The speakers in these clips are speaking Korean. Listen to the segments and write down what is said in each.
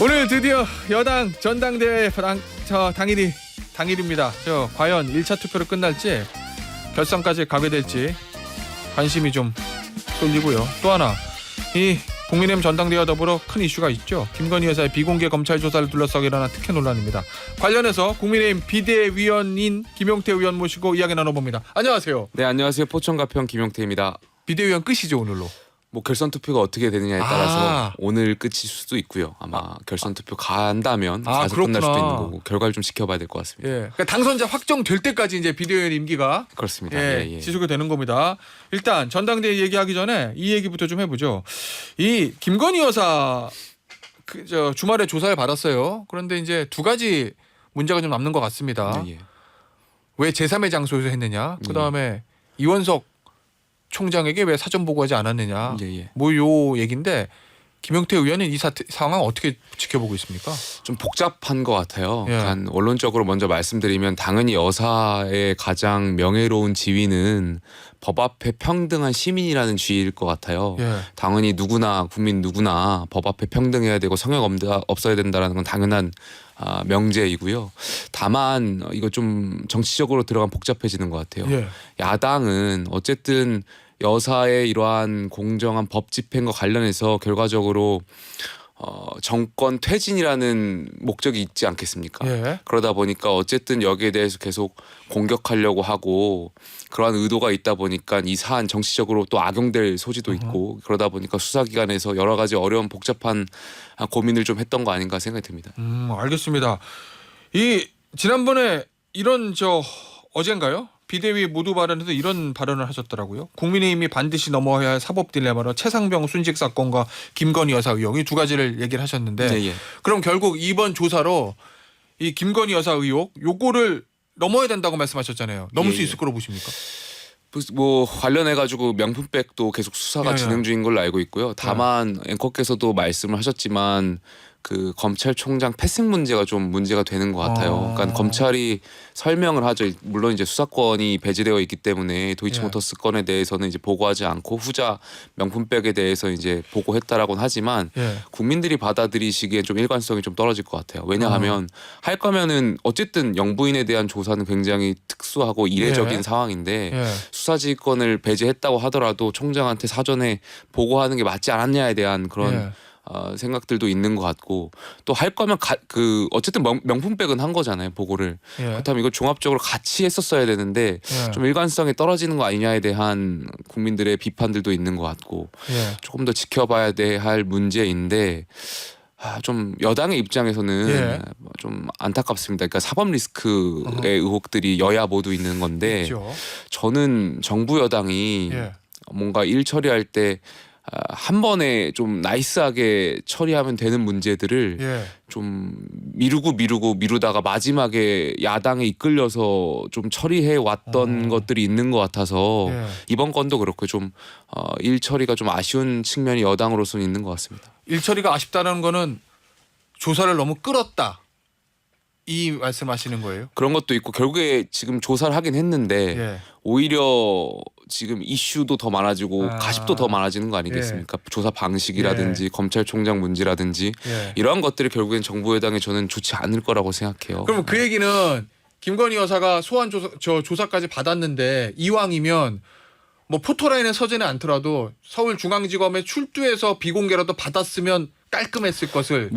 오늘 드디어 여당 전당대회 당일입니다. 과연 1차 투표로 끝날지 결선까지 가게 될지 관심이 좀 쏠리고요. 또 하나 이 국민의힘 전당대회와 더불어 큰 이슈가 있죠. 김건희 여사의 비공개 검찰 조사를 둘러싸고 일어난 특혜 논란입니다. 관련해서 국민의힘 비대위원인 김용태 의원 모시고 이야기 나눠봅니다. 안녕하세요. 네, 안녕하세요. 포천가평 김용태입니다. 비대위원 끝이죠, 오늘로. 뭐 결선 투표가 어떻게 되느냐에 따라서 오늘 끝일 수도 있고요. 아마 결선 투표 간다면 가서 끝날 수도 있는 거고 결과를 좀 지켜봐야 될 것 같습니다. 예, 그러니까 당선자 확정될 때까지 이제 비대위원 임기가 그렇습니다. 지속이 되는 겁니다. 일단 전당대회 얘기하기 전에 이 얘기부터 좀 해보죠. 이 김건희 여사 주말에 조사를 받았어요. 그런데 이제 두 가지 문제가 좀 남는 것 같습니다. 왜 제3의 장소에서 했느냐? 그 다음에 이원석 총장에게 왜 사전 보고하지 않았느냐? 뭐 요 얘기인데 김용태 의원은 이 상황 어떻게 지켜보고 있습니까? 좀 복잡한 것 같아요. 원론적으로 먼저 말씀드리면 당연히 여사의 가장 명예로운 지위는 법 앞에 평등한 시민이라는 지위일 것 같아요. 당연히 국민 누구나 법 앞에 평등해야 되고 성역 없어야 된다는 건 당연한 명제이고요. 다만 이거 좀 정치적으로 들어가면 복잡해지는 것 같아요. 야당은 어쨌든 여사의 이러한 공정한 법 집행과 관련해서 결과적으로 정권 퇴진이라는 목적이 있지 않겠습니까? 그러다 보니까 어쨌든 여기에 대해서 계속 공격하려고 하고 그러한 의도가 있다 보니까 이 사안 정치적으로 또 악용될 소지도 있고 그러다 보니까 수사기관에서 여러 가지 어려운 복잡한 고민을 좀 했던 거 아닌가 생각이 듭니다. 알겠습니다. 지난번에 어젠가요? 비대위 모두 발언에서 이런 발언을 하셨더라고요. 국민의힘이 반드시 넘어야 할 사법 딜레마로 최상병 순직 사건과 김건희 여사 의혹 이 두 가지를 얘기를 하셨는데 그럼 결국 이번 조사로 이 김건희 여사 의혹 요거를 넘어야 된다고 말씀하셨잖아요. 넘을 수 있을 거로 보십니까? 뭐 관련해가지고 명품백도 계속 수사가 진행 중인 걸로 알고 있고요. 다만 앵커께서도 말씀을 하셨지만 그 검찰총장 패싱 문제가 좀 문제가 되는 것 같아요. 그러니까 검찰이 설명을 하죠. 물론 이제 수사권이 배제되어 있기 때문에 도이치모터스 건에 대해서는 이제 보고하지 않고 후자 명품백에 대해서 이제 보고했다라고는 하지만 국민들이 받아들이시기엔 좀 일관성이 좀 떨어질 것 같아요. 왜냐하면 할 거면은 어쨌든 영부인에 대한 조사는 굉장히 특수하고 이례적인 상황인데 수사지휘권을 배제했다고 하더라도 총장한테 사전에 보고하는 게 맞지 않았냐에 대한 그런 생각들도 있는 것 같고 또 할 거면 어쨌든 명품백은 한 거잖아요. 보고를. 그렇다면 이걸 종합적으로 같이 했었어야 되는데 좀 일관성이 떨어지는 거 아니냐에 대한 국민들의 비판들도 있는 것 같고 조금 더 지켜봐야 할 문제인데 좀 여당의 입장에서는 좀 안타깝습니다. 그러니까 사법 리스크의 의혹들이 여야 모두 있는 건데 저는 정부 여당이 뭔가 일 처리할 때 한 번에 좀 나이스하게 처리하면 되는 문제들을 좀 미루다가 마지막에 야당에 이끌려서 좀 처리해 왔던 것들이 있는 것 같아서 이번 건도 그렇고 좀 일 처리가 좀 아쉬운 측면이 여당으로서는 있는 것 같습니다. 일 처리가 아쉽다는 거는 조사를 너무 끌었다. 이 말씀하시는 거예요? 그런 것도 있고 결국에 지금 조사를 하긴 했는데 오히려 지금 이슈도 더 많아지고 가십도 더 많아지는 거 아니겠습니까? 조사 방식이라든지 검찰총장 문제라든지 이러한 것들이 결국엔 정부 여당에 저는 좋지 않을 거라고 생각해요. 그럼 그 얘기는 김건희 여사가 소환 조사까지 받았는데 이왕이면 뭐 포토라인에 서지는 않더라도 서울중앙지검에 출두해서 비공개라도 받았으면 깔끔했을 것을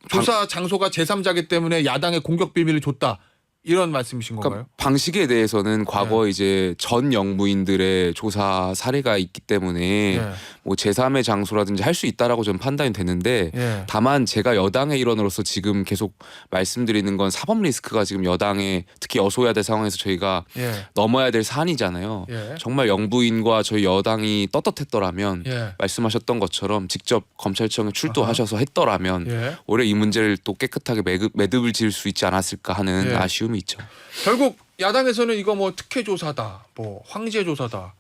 조사 장소가 제3자기 때문에 야당의 공격 빌미를 줬다. 이런 말씀이신 건가요? 그러니까 방식에 대해서는 과거 이제 전 영부인들의 조사 사례가 있기 때문에 뭐 제3의 장소라든지 할 수 있다라고 저는 판단이 되는데 다만 제가 여당의 일원으로서 지금 계속 말씀드리는 건 사법 리스크가 지금 여당의 특히 여소야대 상황에서 저희가 넘어야 될 사안이잖아요. 정말 영부인과 저희 여당이 떳떳했더라면 말씀하셨던 것처럼 직접 검찰청에 출두하셔서 했더라면 올해 이 문제를 또 깨끗하게 매듭을 지을 수 있지 않았을까 하는 아쉬움이 있죠. 결국 야당에서는 이거 뭐 특혜 조사다, 뭐 황제 조사다,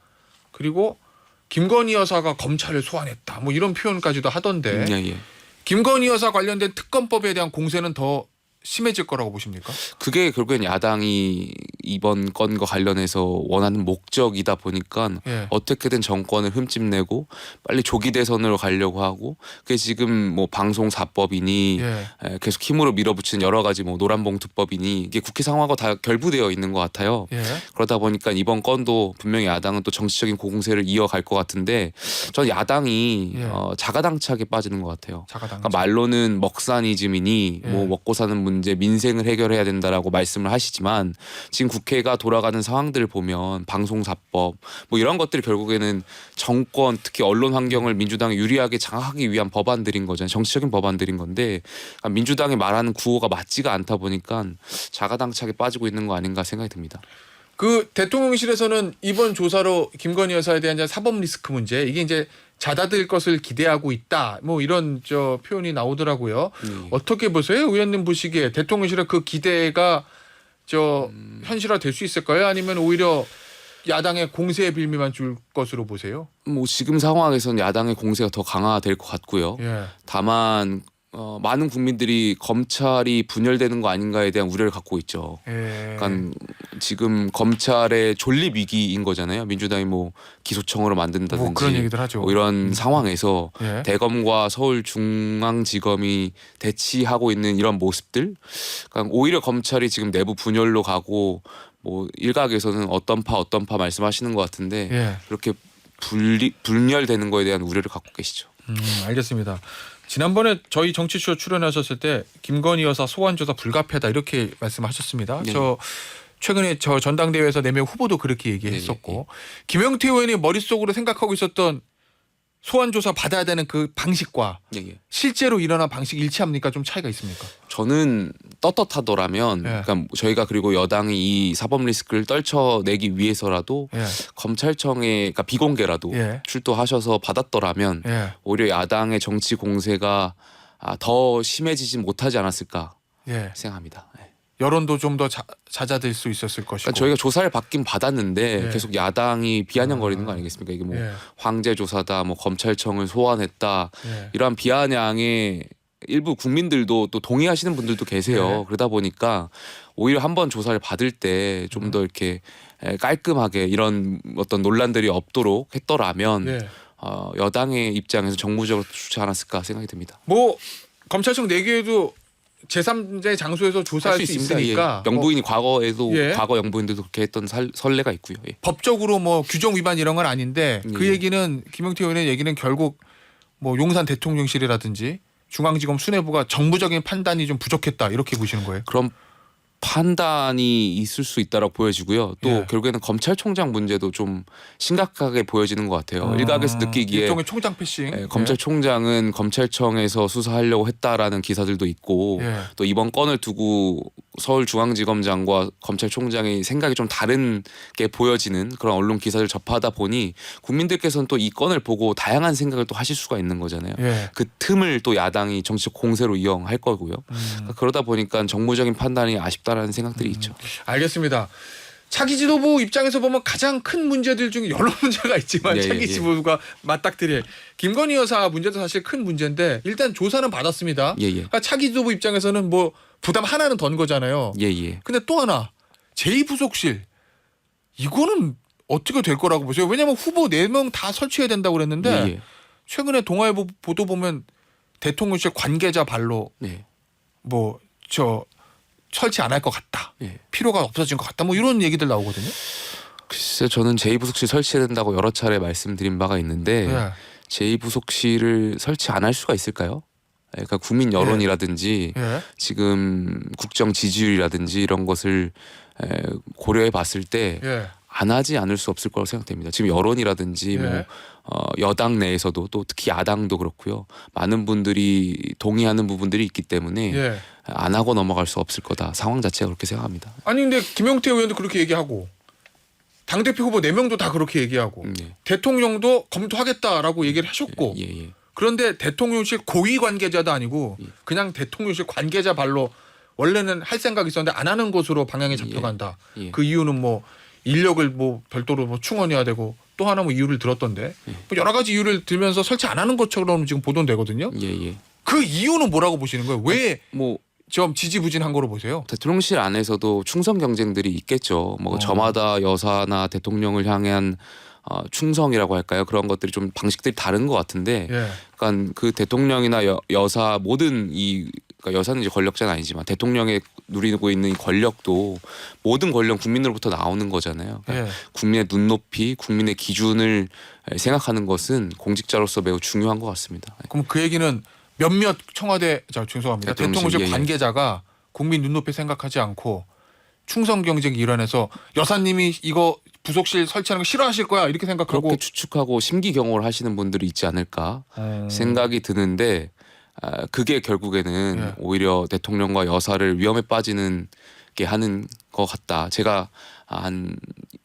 그리고 김건희 여사가 검찰을 소환했다, 뭐 이런 표현까지도 하던데 김건희 여사 관련된 특검법에 대한 공세는 더 심해질 거라고 보십니까? 그게 결국엔 야당이 이번 건과 관련해서 원하는 목적이다 보니까 예. 어떻게든 정권을 흠집내고 빨리 조기 대선으로 가려고 하고 그게 지금 뭐 방송 4법이니 예. 계속 힘으로 밀어붙이는 여러 가지 뭐 노란봉투법이니 이게 국회 상황과 다 결부되어 있는 것 같아요. 예. 그러다 보니까 이번 건도 분명히 야당은 또 정치적인 고공세를 이어갈 것 같은데 저는 야당이 예. 자가당착에 빠지는 것 같아요. 자가당. 그러니까 말로는 먹사니즘이니 예. 뭐 먹고 사는 문제 민생을 해결해야 된다라고 말씀을 하시지만 지금 국회가 돌아가는 상황들을 보면 방송사법 뭐 이런 것들이 결국에는 정권 특히 언론 환경을 민주당에 유리하게 장악하기 위한 법안들인 거잖아요. 정치적인 법안들인 건데 그러니까 민주당이 말하는 구호가 맞지가 않다 보니까 자가당착에 빠지고 있는 거 아닌가 생각이 듭니다. 그 대통령실에서는 이번 조사로 김건희 여사에 대한 이제 사법 리스크 문제 이게 이제 잦아들 것을 기대하고 있다. 뭐 이런 저 표현이 나오더라고요. 어떻게 보세요, 의원님 보시기에 대통령실의 그 기대가 저 현실화 될 수 있을까요? 아니면 오히려 야당의 공세의 빌미만 줄 것으로 보세요? 뭐 지금 상황에서는 야당의 공세가 더 강화될 것 같고요. 예. 다만 많은 국민들이 검찰이 분열되는 거 아닌가에 대한 우려를 갖고 있죠. 예. 그러니까 지금 검찰의 존립 위기인 거잖아요. 민주당이 뭐 기소청으로 만든다든지 뭐 그런 얘기들 하죠. 뭐 이런 상황에서 예. 대검과 서울중앙지검이 대치하고 있는 이런 모습들, 그러니까 오히려 검찰이 지금 내부 분열로 가고 뭐 일각에서는 어떤 파 말씀하시는 것 같은데 예. 그렇게 분열되는 거에 대한 우려를 갖고 계시죠. 알겠습니다. 지난번에 저희 정치쇼 출연하셨을 때 김건희 여사 소환조사 불가피하다 이렇게 말씀하셨습니다. 네. 저 최근에 저 전당대회에서 4명 후보도 그렇게 얘기했었고 네. 김영태 의원이 머릿속으로 생각하고 있었던 소환조사 받아야 되는 그 방식과 예. 실제로 일어난 방식 일치합니까? 좀 차이가 있습니까? 저는 떳떳하더라면 예. 그러니까 저희가 그리고 여당이 이 사법 리스크를 떨쳐내기 위해서라도 예. 검찰청에 그러니까 비공개라도 예. 출두하셔서 받았더라면 예. 오히려 야당의 정치 공세가 더 심해지지 못하지 않았을까 예. 생각합니다. 예. 여론도 좀 더 잦아들 수 있었을 것이고. 그러니까 저희가 조사를 받긴 받았는데 예. 계속 야당이 비아냥거리는 거 아니겠습니까? 이게 뭐 예. 황제 조사다, 뭐 검찰청을 소환했다 예. 이러한 비아냥에 일부 국민들도 또 동의하시는 분들도 계세요. 네. 그러다 보니까 오히려 한번 조사를 받을 때 좀 더 이렇게 깔끔하게 이런 어떤 논란들이 없도록 했더라면 예. 여당의 입장에서 정무적으로 좋지 않았을까 생각이 듭니다. 뭐 검찰청 4개에도 제3의 장소에서 조사할 수 있으니까 예. 영부인이 과거에도 예. 과거 영부인들도 그렇게 했던 선례가 있고요. 예. 법적으로 뭐 규정 위반 이런 건 아닌데 그 예. 얘기는 김영태 의원의 얘기는 결국 뭐 용산 대통령실이라든지 중앙지검 수뇌부가 정부적인 판단이 좀 부족했다 이렇게 보시는 거예요? 그럼 판단이 있을 수 있다라고 보여지고요. 또 예. 결국에는 검찰총장 문제도 좀 심각하게 보여지는 것 같아요. 일각에서 느끼기에 일종의 총장 패싱. 예, 검찰총장은 검찰청에서 수사하려고 했다라는 기사들도 있고 예. 또 이번 건을 두고 서울중앙지검장과 검찰총장의 생각이 좀 다른 게 보여지는 그런 언론 기사를 접하다 보니 국민들께서는 또 이 건을 보고 다양한 생각을 또 하실 수가 있는 거잖아요. 예. 그 틈을 또 야당이 정치적 공세로 이용할 거고요. 그러다 보니까 정무적인 판단이 아쉽다라는 생각들이 있죠. 알겠습니다. 차기 지도부 입장에서 보면 가장 큰 문제들 중에 여러 문제가 있지만 예, 차기 예. 지도부가 맞닥뜨릴 김건희 여사 문제도 사실 큰 문제인데 일단 조사는 받았습니다. 예예. 그러니까 차기 지도부 입장에서는 뭐 부담 하나는 던 거잖아요. 예예. 근데 또 하나 제2부속실 이거는 어떻게 될 거라고 보세요? 왜냐하면 후보 4명 다 설치해야 된다고 그랬는데 예예. 최근에 동아일보 보도 보면 대통령실 관계자 발로 네. 뭐 저 설치 안 할 것 같다. 예. 필요가 없어진 것 같다. 뭐 이런 얘기들 나오거든요. 글쎄 저는 제2부속실 설치해야 된다고 여러 차례 말씀드린 바가 있는데 예. 제2부속실을 설치 안 할 수가 있을까요? 그러니까 국민 여론이라든지 예. 지금 국정 지지율이라든지 이런 것을 고려해 봤을 때 안 예. 하지 않을 수 없을 거라고 생각됩니다. 지금 여론이라든지 예. 뭐 여당 내에서도 또 특히 야당도 그렇고요. 많은 분들이 동의하는 부분들이 있기 때문에 예. 안 하고 넘어갈 수 없을 거다. 상황 자체가 그렇게 생각합니다. 아니 근데 김영태 의원도 그렇게 얘기하고 당대표 후보 4명도 다 그렇게 얘기하고 예. 대통령도 검토하겠다라고 얘기를 하셨고 예. 그런데 대통령실 고위 관계자도 아니고 그냥 대통령실 관계자 발로 원래는 할 생각이 있었는데 안 하는 것으로 방향이 잡혀간다. 예. 그 이유는 뭐 인력을 뭐 별도로 뭐 충원해야 되고 또 하나 뭐 이유를 들었던데 뭐 여러 가지 이유를 들면서 설치 안 하는 것처럼 지금 보도되거든요. 예. 그 이유는 뭐라고 보시는 거예요? 왜 뭐 좀 지지부진한 거로 보세요. 대통령실 안에서도 충성 경쟁들이 있겠죠. 뭐 저마다 여사나 대통령을 향한 충성이라고 할까요? 그런 것들이 좀 방식들이 다른 것 같은데, 예. 그러니까 그 대통령이나 여사 모든 그러니까 여사는 이제 권력자는 아니지만 대통령의 누리고 있는 이 권력도 모든 권력 국민으로부터 나오는 거잖아요. 그러니까 예. 국민의 눈높이, 국민의 기준을 생각하는 것은 공직자로서 매우 중요한 것 같습니다. 그럼 그 얘기는 몇몇 청와대 죄송합니다. 대통령실, 대통령실 관계자가 국민 눈높이 생각하지 않고 충성 경쟁 일환에서 여사님이 이거 부속실 설치하는 거 싫어하실 거야 이렇게 생각하고 그렇게 추측하고 심기경호를 하시는 분들이 있지 않을까 생각이 드는데, 그게 결국에는 예. 오히려 대통령과 여사를 위험에 빠지는 게 하는 것 같다. 제가 한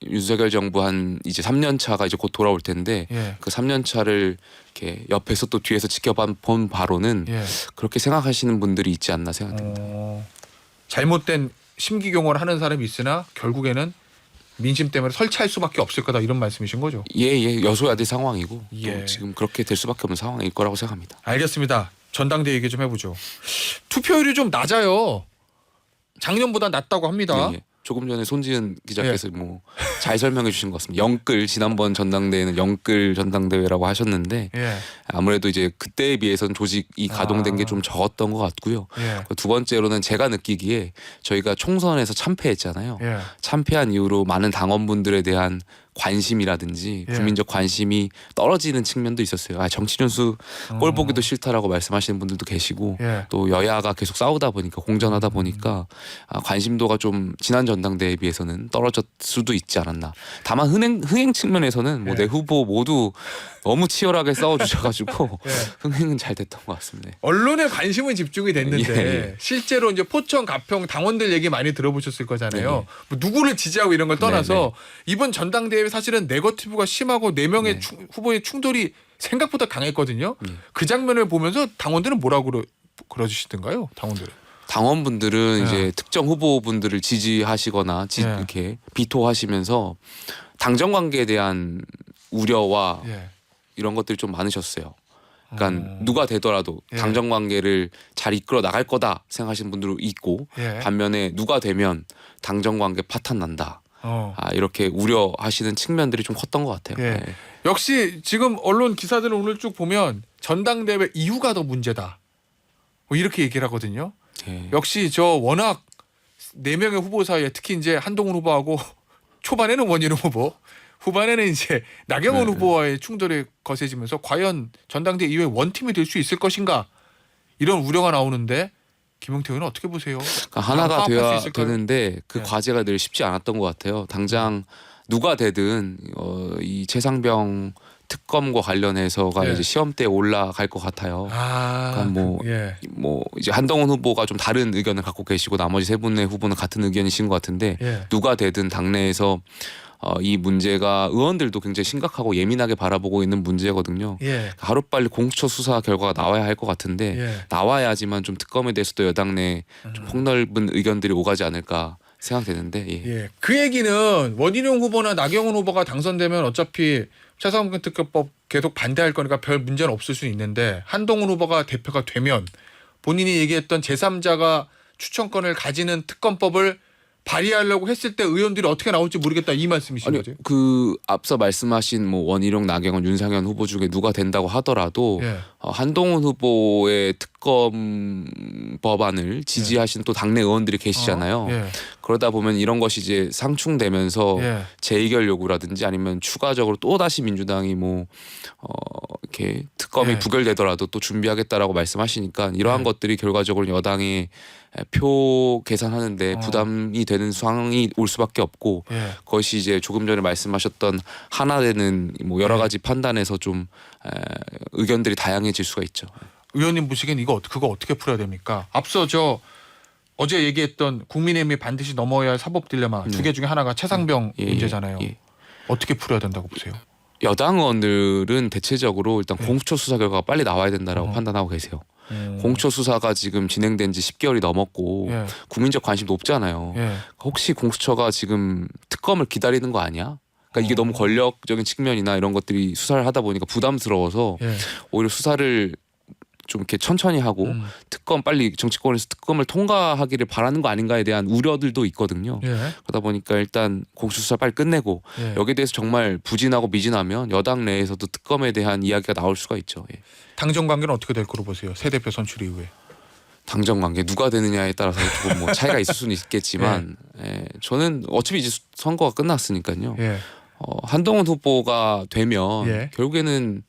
윤석열 정부 한 이제 3년 차가 이제 곧 돌아올 텐데, 예. 그 3년 차를 이렇게 옆에서 또 뒤에서 지켜본 바로는 예. 그렇게 생각하시는 분들이 있지 않나 생각됩니다. 잘못된 심기경호를 하는 사람이 있으나 결국에는 민심 때문에 설치할 수밖에 없을 거다 이런 말씀이신 거죠. 예, 여소야대 상황이고 예. 또 지금 그렇게 될 수밖에 없는 상황일 거라고 생각합니다. 알겠습니다. 전당대회 얘기 좀 해보죠. 투표율이 좀 낮아요. 작년보다 낮다고 합니다. 예. 조금 전에 손지은 기자께서 뭐 잘 설명해 주신 것 같습니다. 영끌, 지난번 전당대회는 영끌 전당대회라고 하셨는데, 예. 아무래도 이제 그때에 비해서는 조직이 가동된 게 좀 적었던 것 같고요. 예. 두 번째로는 제가 느끼기에 저희가 총선에서 참패했잖아요. 예. 참패한 이후로 많은 당원분들에 대한 관심이라든지 예. 국민적 관심이 떨어지는 측면도 있었어요. 정치 준수 꼴 보기도 싫다라고 말씀하시는 분들도 계시고, 예. 또 여야가 계속 싸우다 보니까 공전하다 보니까 관심도가 좀 지난 전당대회에 비해서는 떨어졌을 수도 있지 않았나. 다만 흥행 측면에서는 뭐 예. 내 후보 모두 너무 치열하게 싸워주셔가지고 예. 흥행은 잘 됐던 것 같습니다. 언론의 관심은 집중이 됐는데 예. 실제로 이제 포천 가평 당원들 얘기 많이 들어보셨을 거잖아요. 네. 뭐 누구를 지지하고 이런 걸 떠나서 네. 이번 전당대회 사실은 네거티브가 심하고 네 명의 네. 후보의 충돌이 생각보다 강했거든요. 네. 그 장면을 보면서 당원들은 뭐라고 그러주시던가요? 당원들은. 당원분들은 예. 이제 특정 후보분들을 지지하시거나 예. 이렇게 비토하시면서 당정 관계에 대한 우려와 예. 이런 것들이 좀 많으셨어요. 그러니까 누가 되더라도 예. 당정 관계를 잘 이끌어 나갈 거다 생각하시는 분들도 있고, 예. 반면에 누가 되면 당정 관계 파탄 난다. 이렇게 우려하시는 측면들이 좀 컸던 것 같아요. 예. 네. 역시 지금 언론 기사들을 오늘 쭉 보면 전당대회 이후가 더 문제다. 뭐 이렇게 얘기를 하거든요. 네. 역시 저 워낙 네 명의 후보 사이에 특히 이제 한동훈 후보하고 초반에는 원희룡 후보, 후반에는 이제 나경원 네. 후보와의 충돌이 거세지면서 과연 전당대회 이후에 원팀이 될 수 있을 것인가 이런 우려가 나오는데 김용태 의원은 어떻게 보세요? 그러니까 하나가 화합할 수 돼야 있을까요? 되는데 그 네. 과제가 늘 쉽지 않았던 것 같아요. 당장 누가 되든 이 최상병 특검과 관련해서가 네. 이제 시험대에 올라갈 것 같아요. 그러니까 예. 뭐 이제 한동훈 후보가 좀 다른 의견을 갖고 계시고 나머지 세 분의 후보는 같은 의견이신 것 같은데, 예. 누가 되든 당내에서 이 문제가 의원들도 굉장히 심각하고 예민하게 바라보고 있는 문제거든요. 예. 하루빨리 공수처 수사 결과가 나와야 할 것 같은데, 예. 나와야지만 좀 특검에 대해서도 여당 내 좀 폭넓은 의견들이 오가지 않을까 생각되는데, 예. 예. 그 얘기는 원희룡 후보나 나경원 후보가 당선되면 어차피 최상병 특검법 계속 반대할 거니까 별 문제는 없을 수 있는데, 한동훈 후보가 대표가 되면 본인이 얘기했던 제3자가 추천권을 가지는 특검법을 발의하려고 했을 때 의원들이 어떻게 나올지 모르겠다 이 말씀이신 아니 거죠? 그 앞서 말씀하신 뭐 원희룡, 나경원, 윤상현 후보 중에 누가 된다고 하더라도 예. 한동훈 후보의 특검 법안을 지지하시는 또 당내 의원들이 계시잖아요. 예. 그러다 보면 이런 것이 이제 상충되면서 예. 재의결 요구라든지 아니면 추가적으로 또 다시 민주당이 뭐 이렇게 특검이 예. 부결되더라도 또 준비하겠다라고 말씀하시니까 이러한 예. 것들이 결과적으로 여당이 표 계산하는데 부담이 되는 상황이 올 수밖에 없고, 예. 그것이 이제 조금 전에 말씀하셨던 하나 되는 뭐 여러 가지 판단에서 좀 의견들이 다양해질 수가 있죠. 의원님 보시기엔 그거 어떻게 풀어야 됩니까? 앞서 어제 얘기했던 국민의힘이 반드시 넘어야 할 사법 딜레마 두 개 중에 하나가 최상병 예, 문제잖아요. 예. 어떻게 풀어야 된다고 보세요? 여당 의원들은 대체적으로 일단 공수처 수사 결과가 빨리 나와야 된다라고 판단하고 계세요. 공수처 수사가 지금 진행된 지 10개월이 넘었고 예. 국민적 관심 높잖아요. 예. 혹시 공수처가 지금 특검을 기다리는 거 아니야? 그러니까 이게 너무 권력적인 측면이나 이런 것들이 수사를 하다 보니까 부담스러워서 예. 오히려 수사를 좀 이렇게 천천히 하고 특검 빨리 정치권에서 특검을 통과하기를 바라는 거 아닌가에 대한 우려들도 있거든요. 예. 그러다 보니까 일단 공수수사 빨리 끝내고 예. 여기에 대해서 정말 부진하고 미진하면 여당 내에서도 특검에 대한 이야기가 나올 수가 있죠. 예. 당정 관계는 어떻게 될 거로 보세요? 새 대표 선출 이후에. 당정 관계 누가 되느냐에 따라서 조금 뭐 차이가 있을 수는 있겠지만 예, 저는 어차피 이제 선거가 끝났으니까요. 예. 한동훈 후보가 되면 예. 결국에는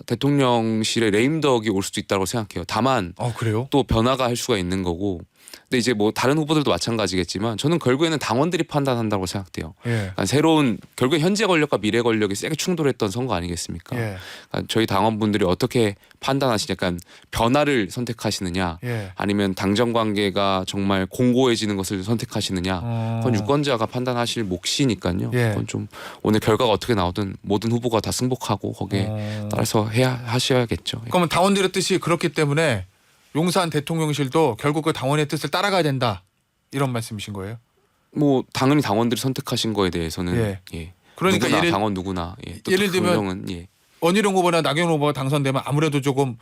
대통령실의 레임덕이 올 수도 있다고 생각해요. 다만 그래요? 또 변화가 할 수가 있는 거고. 근데 이제 뭐 다른 후보들도 마찬가지겠지만 저는 결국에는 당원들이 판단한다고 생각돼요. 예. 그러니까 새로운 결국에 현재 권력과 미래 권력이 세게 충돌했던 선거 아니겠습니까? 예. 그러니까 저희 당원분들이 어떻게 판단하시냐, 약간 변화를 선택하시느냐, 예. 아니면 당정 관계가 정말 공고해지는 것을 선택하시느냐, 그건 유권자가 판단하실 몫이니까요. 예. 그건 좀 오늘 결과가 어떻게 나오든 모든 후보가 다 승복하고 거기에 따라서 하셔야겠죠. 예. 그러면 당원들의 뜻이 그렇기 때문에 용산 대통령실도 결국 그 당원의 뜻을 따라가야 된다. 이런 말씀이신 거예요? 뭐 당연히 당원들이 선택하신 거에 대해서는 예. 예. 그러니까 누구나 당원 누구나 또 예를 들면 당원은 예. 원희룡 후보나 나경원 후보가 당선되면 아무래도 조금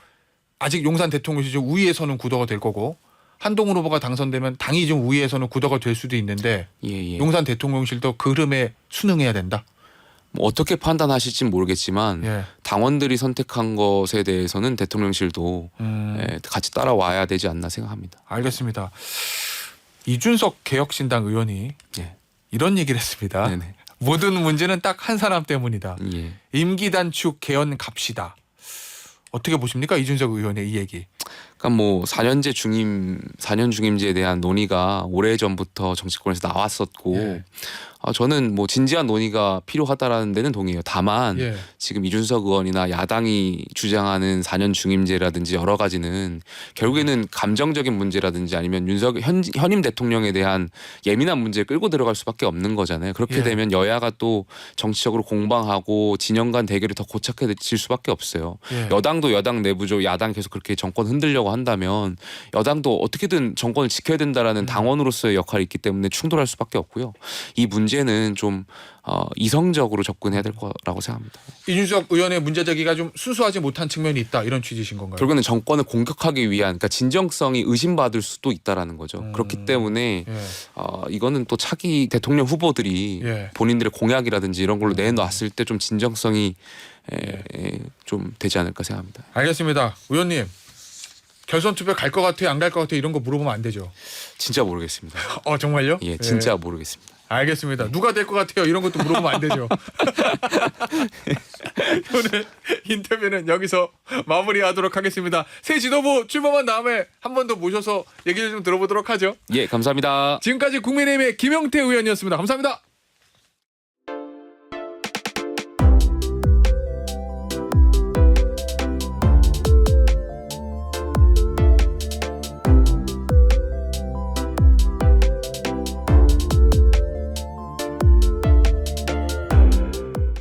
아직 용산 대통령실 좀 우위에서는 구도가 될 거고 한동훈 후보가 당선되면 당이 좀 우위에서는 구도가 될 수도 있는데 예. 용산 대통령실도 그 흐름에 순응해야 된다. 뭐 어떻게 판단하실진 모르겠지만 예. 당원들이 선택한 것에 대해서는 대통령실도 같이 따라와야 되지 않나 생각합니다. 알겠습니다. 이준석 개혁신당 의원이 예. 이런 얘기를 했습니다. 네네. 모든 문제는 딱 한 사람 때문이다. 예. 임기 단축 개헌 갑시다. 어떻게 보십니까? 이준석 의원의 이 얘기. 그러니까 뭐 4년 중임제에 대한 논의가 오래전부터 정치권에서 나왔었고 예. 저는 뭐 진지한 논의가 필요하다라는 데는 동의해요. 다만 예. 지금 이준석 의원이나 야당이 주장하는 4년 중임제라든지 여러 가지는 결국에는 감정적인 문제라든지 아니면 현임 대통령에 대한 예민한 문제를 끌고 들어갈 수밖에 없는 거잖아요. 그렇게 예. 되면 여야가 또 정치적으로 공방하고 진영 간 대결이 더 고착해질 수밖에 없어요. 예. 여당도 여당 내부죠. 야당 계속 그렇게 정권 흔들려고 한다면 여당도 어떻게든 정권을 지켜야 된다라는 당원으로서의 역할이 있기 때문에 충돌할 수밖에 없고요. 이 문제는 좀 이성적으로 접근해야 될 거라고 생각합니다. 이준석 의원의 문제 제기가 좀 순수하지 못한 측면이 있다 이런 취지신 건가요? 결국에는 정권을 공격하기 위한 그러니까 진정성이 의심받을 수도 있다라는 거죠. 그렇기 때문에 예. 이거는 또 차기 대통령 후보들이 예. 본인들의 공약이라든지 이런 걸로 내놨을 때 좀 진정성이 좀 되지 않을까 생각합니다. 알겠습니다. 의원님 결선 투표 갈 것 같아요? 안 갈 것 같아요? 이런 거 물어보면 안 되죠. 진짜 모르겠습니다. 정말요? 예, 진짜 모르겠습니다. 알겠습니다. 누가 될 것 같아요? 이런 것도 물어보면 안 되죠. 오늘 인터뷰는 여기서 마무리하도록 하겠습니다. 새 지도부 출범한 다음에 한 번 더 모셔서 얘기를 좀 들어보도록 하죠. 예, 감사합니다. 지금까지 국민의힘의 김영태 의원이었습니다. 감사합니다.